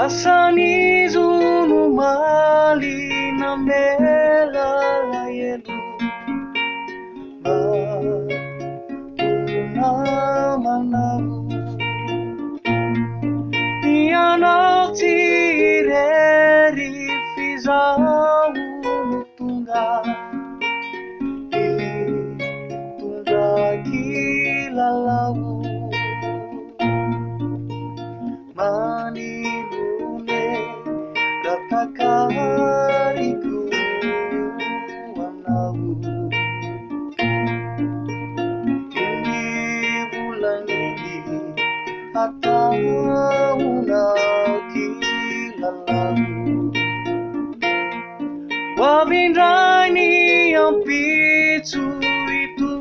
Asani zunu mali na mela la yelu ba una managu Tiana tireri fizau tunga tunga kilalau Maninona ratakariku anau Ini bulan ini atau kilalau Wabindraini yang picu itu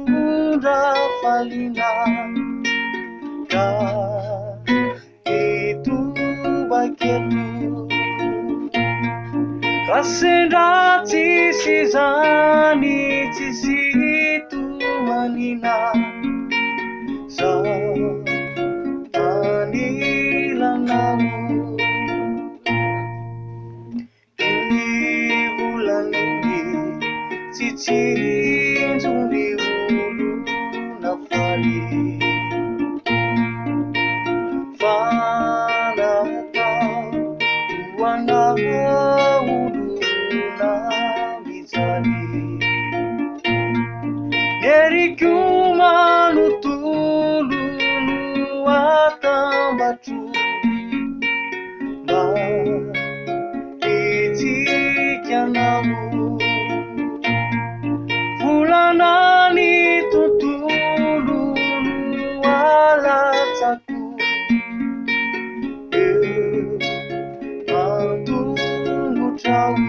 rafalina Kasendati sizani tisitu manina sa anilanamu Ini bulan ini cicing juni ulu nafali Neriku manutulu atambatu ba itikyanamu Fulanani tutulu alataku Mantungu tahu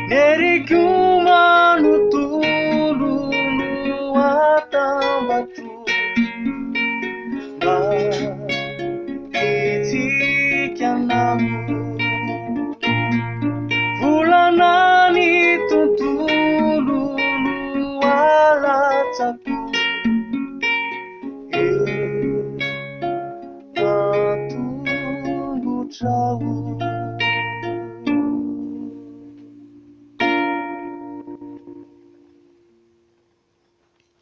Neriku manutulu atambatu ba itikyanamu Fulanani tutulu alataku Matungu tahu